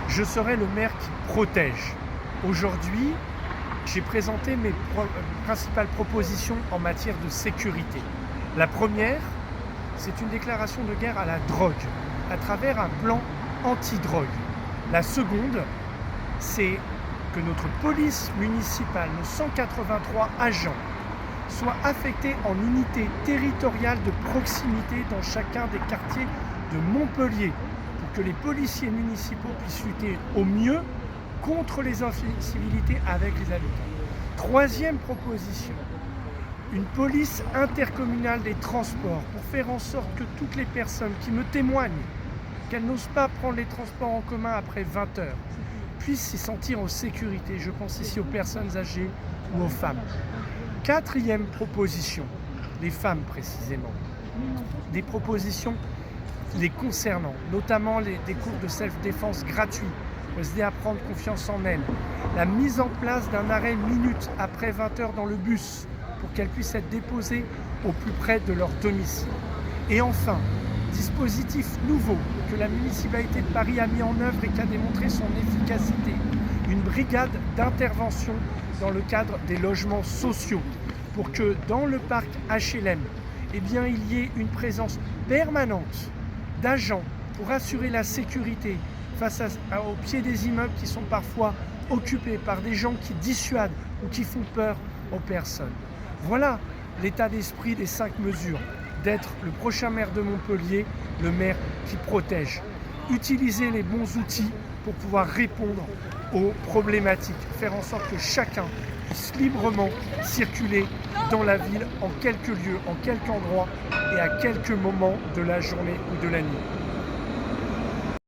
je serai le maire qui protège. Aujourd'hui, j'ai présenté mes principales propositions en matière de sécurité. La première, c'est une déclaration de guerre à la drogue, à travers un plan anti-drogue. La seconde, c'est que notre police municipale, nos 183 agents, soient affectés en unités territoriales de proximité dans chacun des quartiers de Montpellier, pour que les policiers municipaux puissent lutter au mieux contre les incivilités avec les habitants. Troisième proposition, une police intercommunale des transports pour faire en sorte que toutes les personnes qui me témoignent qu'elles n'osent pas prendre les transports en commun après 20 heures puissent s'y sentir en sécurité. Je pense ici aux personnes âgées ou aux femmes. Quatrième proposition, les femmes précisément. Des propositions les concernant, notamment des cours de self-défense gratuits pour aider à prendre confiance en elles. La mise en place d'un arrêt minute après 20 heures dans le bus pour qu'elles puissent être déposées au plus près de leur domicile. Et enfin, dispositif nouveau que la municipalité de Paris a mis en œuvre et qui a démontré son efficacité. Une brigade d'intervention dans le cadre des logements sociaux pour que dans le parc HLM, il y ait une présence permanente d'agents pour assurer la sécurité face au pied des immeubles qui sont parfois occupés par des gens qui dissuadent ou qui font peur aux personnes. Voilà l'état d'esprit des 5 mesures, d'être le prochain maire de Montpellier, le maire qui protège. Utiliser les bons outils pour pouvoir répondre aux problématiques, faire en sorte que chacun puisse librement circuler dans la ville en quelques lieux, en quelques endroits et à quelques moments de la journée ou de la nuit.